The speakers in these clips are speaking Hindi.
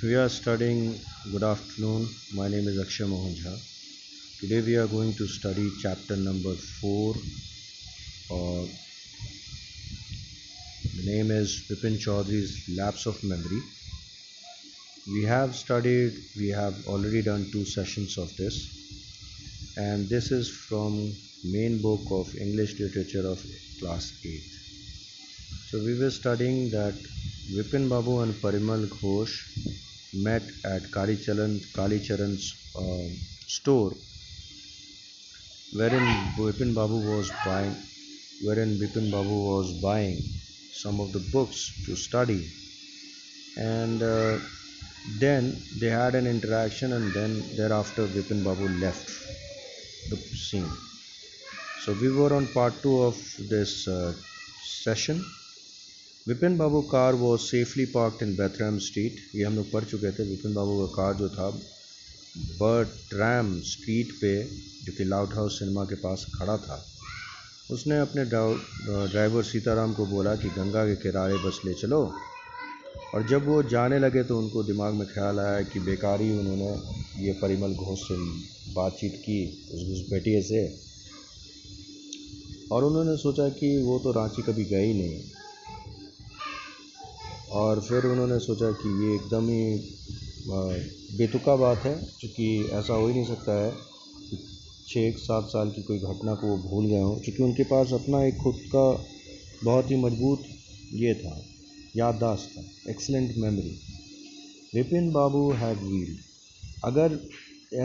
We are studying. Good afternoon. My name is Akshay Mohan Jha. Today we are going to study chapter number 4. Uh, the name is Bipin Chaudhary's Lapse of Memory. We have already done 2 sessions of this, and this is from main book of English literature of class 8th. So we were studying that Vipin Babu and Parimal Ghosh met at Kalicharan's store wherein Bipin Babu was buying some of the books to study, and then they had an interaction, and then thereafter Bipin Babu left the scene. So we were on part 2 of this session. Vipin Babu car वो सेफली पार्क्ड इन बेथरहम स्ट्रीट. ये हम लोग पढ़ चुके थे. विपिन बाबू का कार जो था बर्ट्रैम स्ट्रीट पे, जो कि लाउड हाउस सिनेमा के पास खड़ा था, उसने अपने ड्राइवर सीताराम को बोला कि गंगा के किनारे बस ले चलो. और जब वो जाने लगे तो उनको दिमाग में ख्याल आया कि बेकार ही उन्होंने ये परिमल घोष से बातचीत की उस घुसपैठिए से, और उन्होंने सोचा कि वो तो रांची कभी गए ही नहीं. और फिर उन्होंने सोचा कि ये एकदम ही बेतुका बात है, क्योंकि ऐसा हो ही नहीं सकता है कि 6-7 साल की कोई घटना को वो भूल गए हों, क्योंकि उनके पास अपना एक खुद का बहुत ही मजबूत ये था, याददाश्त था, excellent memory. Vipin Babu had wheel. अगर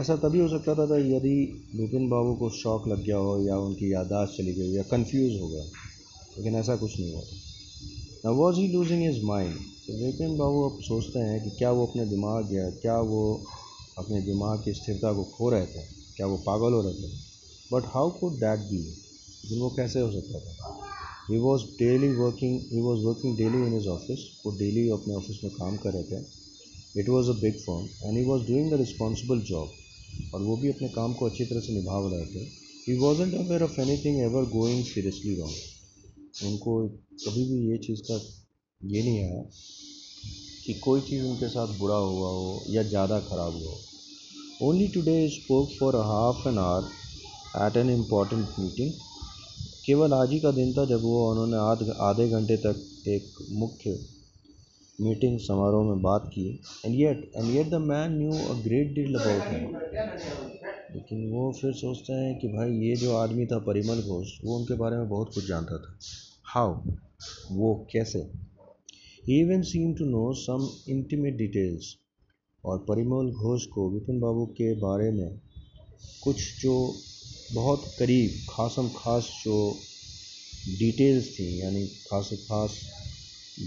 ऐसा तभी हो सकता था यदि विपिन बाबू को शॉक लग गया हो, या उनकी याददाश्त चली गई, या कंफ्यूज हो गया, लेकिन ऐसा कुछ नहीं हुआ. Now was he losing his mind? तो विपिन बाबू अब सोचते हैं कि क्या वो अपने दिमाग या क्या वो अपने दिमाग की स्थिरता को खो रहे थे, क्या वो पागल हो रहे थे. But how could that be? लेकिन वो कैसे हो सकता था? He was working daily in his office. वो डेली अपने ऑफिस में काम कर रहे थे. It was a big firm and he was doing the responsible job. और वो भी अपने काम को अच्छी तरह से निभा रहे थे. He wasn't aware of anything ever going seriously wrong. उनको कभी भी ये चीज़ का ये नहीं आया कि कोई चीज़ उनके साथ बुरा हुआ हो या ज़्यादा ख़राब हुआ हो. Only today spoke for half an hour at an important meeting. केवल आज ही का दिन था जब उन्होंने आधे घंटे तक एक मुख्य मीटिंग समारोह में बात की. And yet the man new a great deal about him. लेकिन वो फिर सोचते हैं कि भाई ये जो आदमी था परिमल घोष, वो उनके बारे में बहुत कुछ जानता था. हाउ? वो कैसे? He even seem to know some intimate details. और परिमल घोष को विपिन बाबू के बारे में कुछ जो बहुत करीब खासम खास जो डिटेल्स थी, यानी खास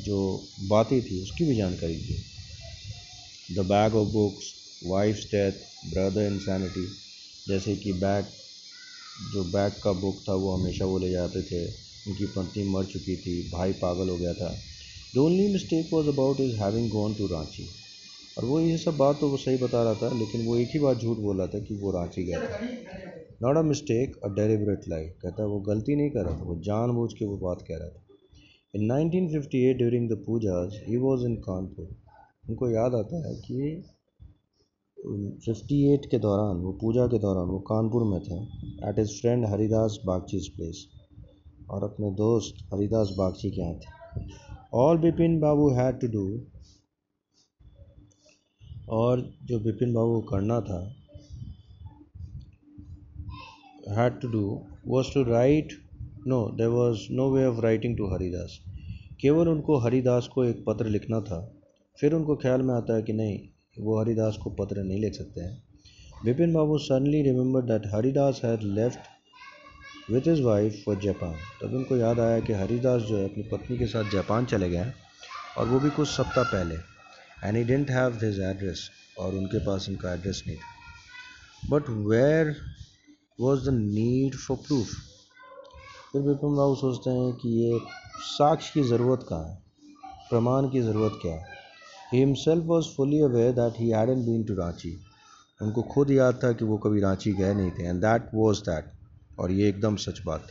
जो बातें थी, उसकी भी जानकारी थी. The bag of books, wife's death, brother insanity. जैसे कि बैग का बुक था वो हमेशा वो ले जाते थे. उनकी पत्नी मर चुकी थी, भाई पागल हो गया था. The only mistake was about is having gone to Ranchi. और वो ये सब बात तो वो सही बता रहा था, लेकिन वो एक ही बात झूठ बोल रहा था कि वो रांची गया था. Not a mistake, a deliberate lie. कहता है वो गलती नहीं कर रहा था, वो जानबूझ के वो बात कह रहा था. इन 1958 during the Pooja's he was in Kanpur. उनको याद आता है कि 58 के दौरान, वो पूजा के दौरान वो कानपुर में थे, at his friend Haridas Bagchi's place, और अपने दोस्त हरिदास बागची के यहाँ थे. All Bipin Babu had to do, और जो बिपिन बाबू को करना था, had to do was to write. No, there was no way of writing to Haridas. केवल उनको हरिदास को एक पत्र लिखना था. फिर उनको ख्याल में आता है कि नहीं, वो हरिदास को पत्र नहीं लिख सकते हैं. Bipin Babu suddenly remember that Haridas had left with his wife for Japan. तब उनको याद आया कि हरिदास जो है अपनी पत्नी के साथ जापान चले गए हैं, और वो भी कुछ सप्ताह पहले. And he didn't have his address, और उनके पास उनका एड्रेस नहीं था. But where was the need for proof. फिर बिपिन बाबू सोचते हैं कि ये साक्ष्य की ज़रूरत कहाँ है, प्रमाण की ज़रूरत क्या है. He himself was fully aware that he hadn't been to Ranchi. उनको खुद याद था कि वो कभी रांची गए नहीं थे. And that was that. और ये एकदम सच बात.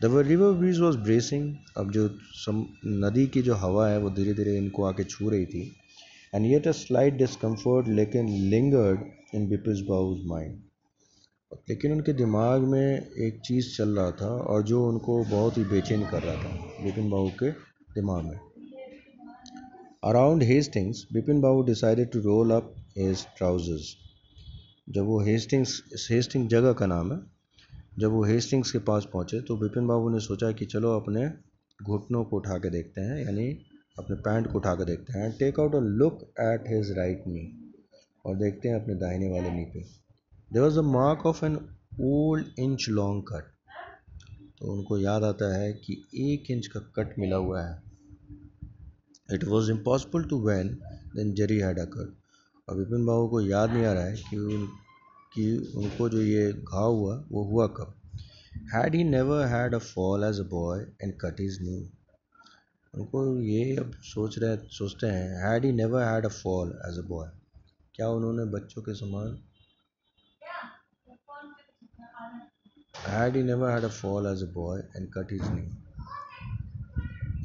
The river breeze was bracing. अब जो नदी की जो हवा है वो धीरे धीरे इनको आके छू रही थी. And yet a slight discomfort लेकिन लिंगर्ड इन बिपिन बाबूज माइंड। लेकिन उनके दिमाग में एक चीज़ चल रहा था और जो उनको बहुत ही बेचैन कर रहा था बिपिन बाबू के दिमाग में। Around Hastings Bipin Babu decided to roll up his trousers. जब वो हेस्टिंग जगह का नाम है, जब वो हेस्टिंग्स के पास पहुंचे तो बिपिन बाबू ने सोचा कि चलो अपने घुटनों को उठा के देखते हैं, यानी अपने पैंट को उठा के देखते हैं। Take out a look at his right knee, और देखते हैं अपने दाहिने वाले नी पे। There was a mark of an old inch long cut. तो उनको याद आता है कि 1 इंच का कट मिला हुआ है। It was impossible to when then injury had occurred. और विपिन बाबू को याद नहीं आ रहा है कि उनको जो ये घाव हुआ वो हुआ कब। Had he never had a fall as a boy and cut his knee. उनको ये अब सोचते हैं had he never had a fall as a boy, क्या उन्होंने बच्चों के समान had he never had a fall as a boy and cut his knee,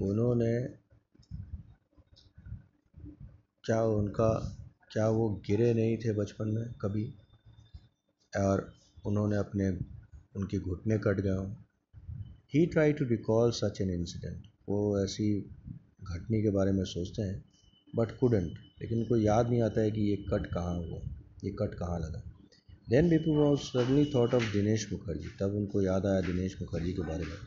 उन्होंने क्या वो गिरे नहीं थे बचपन में कभी और उन्होंने उनके घुटने कट गए हों। He try to recall such an incident. वो ऐसी घटनी के बारे में सोचते हैं बट कुडंट, लेकिन उनको याद नहीं आता है कि ये कट कहाँ हुआ, ये कट कहाँ लगा। Then Bipin was suddenly thought of Dinesh Mukherjee. तब उनको याद आया दिनेश मुखर्जी के बारे में।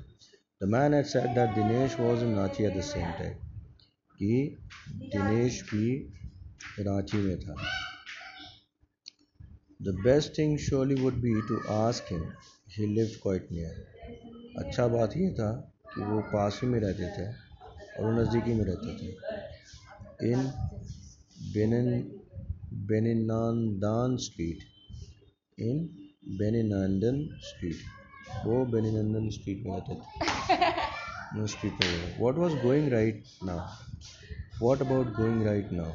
The man had said that Dinesh was in Ranchi at the same time, कि दिनेश भी रांची में था। The best thing surely would be to ask him, he lived quite near. अच्छा बात यह था कि वो पास ही में रहते थे और वो नज़दीकी में रहते थे। इन बेनिन बेनिनंदन स्ट्रीट, इन बेनिनंदन स्ट्रीट, वो बेनिनंदन स्ट्रीट में रहते थे। स्ट्रीट में what was going right now, what about going right now.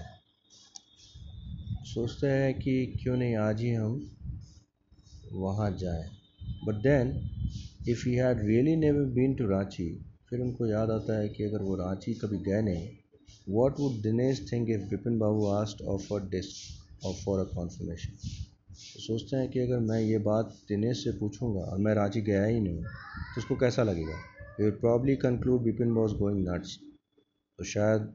सोचते हैं कि क्यों नहीं आज ही हम वहाँ जाएं। But then if he had really never been to Ranchi, फिर उनको याद आता है कि अगर वो रांची कभी गए नहीं, what would Dinesh think if Bipin Babu asked offer a confirmation. तो सोचते हैं कि अगर मैं ये बात दिनेश से पूछूंगा और मैं रांची गया ही नहीं तो उसको कैसा लगेगा। He would probably conclude Bipin was going nuts. तो शायद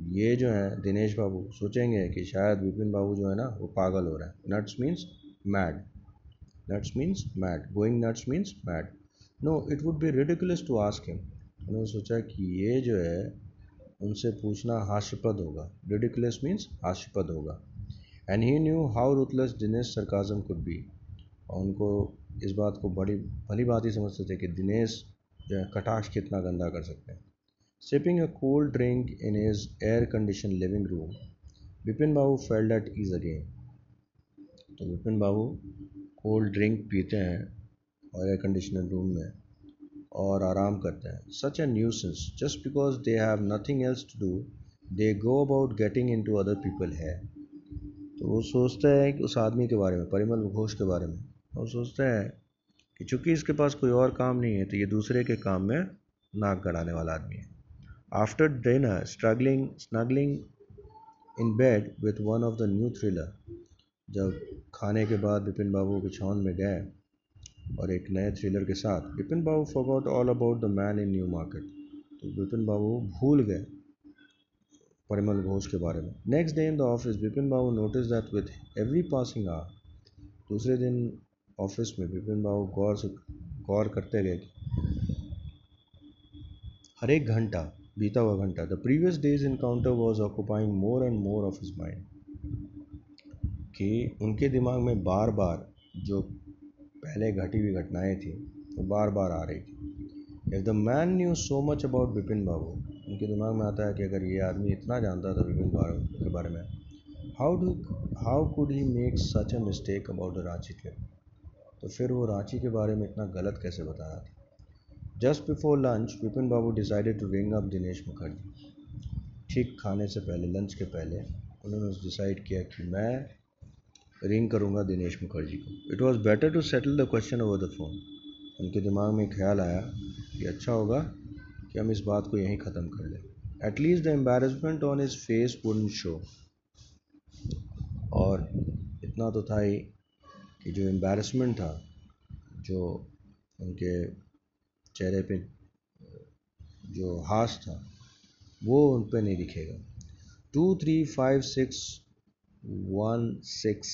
ये जो है दिनेश बाबू सोचेंगे कि शायद विपिन बाबू जो है ना वो पागल हो रहा है। Nuts means mad, nuts means mad, going nuts means mad. No it would be ridiculous to ask him. उन्होंने सोचा कि ये जो है उनसे पूछना हास्यास्पद होगा। रिडिकुलस मीन्स हास्यास्पद होगा। And he knew how ruthless Dinesh sarcasm could be. और उनको इस बात को बड़ी भली बात ही समझते थे कि दिनेश जो है कटाक्ष कितना गंदा कर सकते हैं। Sipping a cold drink in his air-conditioned living room, Bipin Babu felt at ease again। तो बिपिन बाबू कोल्ड ड्रिंक पीते हैं और एयर कंडीशनर रूम में और आराम करते हैं। Such a nuisance, just because they have nothing else to do they go about getting into other people है। तो वो सोचते हैं कि उस आदमी के बारे में, परिमल घोष के बारे में, वो सोचते हैं कि चूंकि इसके पास कोई और काम नहीं है तो ये दूसरे के काम में नाक गड़ाने वाला आदमी है। After dinner, snuggling in bed with one of the new thriller, जब खाने के बाद बिपिन बाबू बिछौन में गए और एक नए थ्रिलर के साथ, बिपिन बाबू forgot all about the man in new market. तो बिपिन बाबू भूल गए परिमल घोष के बारे में। Next day in the office Bipin Babu notice that with every passing hour, दूसरे दिन ऑफिस में बिपिन बाबू गौर करते गए हर एक घंटा बीता हुआ घंटा, the previous days encounter was occupying more and more of his mind, कि उनके दिमाग में बार बार जो पहले घटी हुई घटनाएं थी वो बार बार आ रही थी। If the man knew so much about Bipin Babu, उनके दिमाग में आता है कि अगर ये आदमी इतना जानता था बिपिन बाबू के बारे में, how could he make such a mistake about the Ranchi trip. तो फिर वो रांची के बारे में इतना गलत कैसे बता रहा था। Just before lunch Bipin Babu decided to ring up Dinesh Mukherjee. ठीक खाने से पहले, लंच के पहले उन्होंने डिसाइड किया कि मैं रिंग करूंगा दिनेश मुखर्जी को। It was better to settle the question over the phone. उनके दिमाग में ख्याल आया कि अच्छा होगा कि हम इस बात को यहीं ख़त्म कर लें। At least the embarrassment on his face wouldn't show. इतना तो था ही कि जो एम्बैरसमेंट था, जो उनके चेहरे पे जो हास था, वो उन पे नहीं दिखेगा। 235616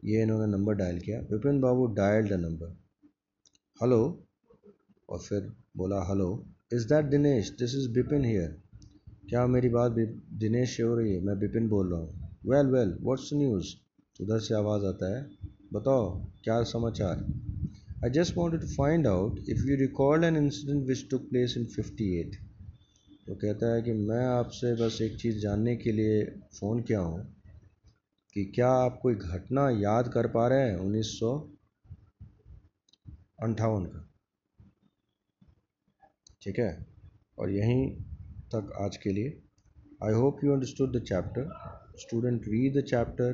ये इन्होंने नंबर डायल किया। विपिन बाबू डायल द नंबर, हेलो, और फिर बोला hello, is that Dinesh, this is Bipin here. क्या मेरी बात दिनेश से हो रही है? मैं बिपिन बोल रहा हूँ। Well well, what's news? उधर से आवाज़ आता है, बताओ क्या समाचार? I just wanted to find out if you record an incident which took place in 58। तो कहता है कि मैं आपसे बस एक चीज़ जानने के लिए फ़ोन किया हूँ कि क्या आप कोई घटना याद कर पा रहे हैं 1958 का। ठीक है, और यहीं तक आज के लिए। I hope you understood the chapter. Student, read the chapter.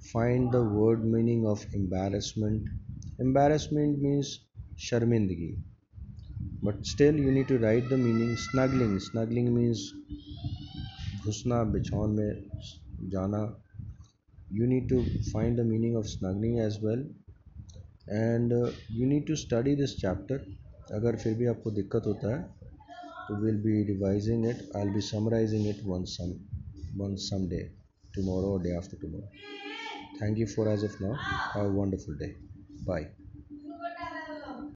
Find the word meaning of embarrassment. Embarrassment means sharmindagi. But still you need to write the meaning. Snuggling. Snuggling means घुसना, बिछौन में जाना. You need to find the meaning of snuggling as well. And you need to study this chapter. अगर फिर भी आपको दिक्कत होता है तो we'll be revising it. I'll be summarizing it once someday, tomorrow or day after tomorrow. Thank you for as of now. Have a wonderful day. Bye.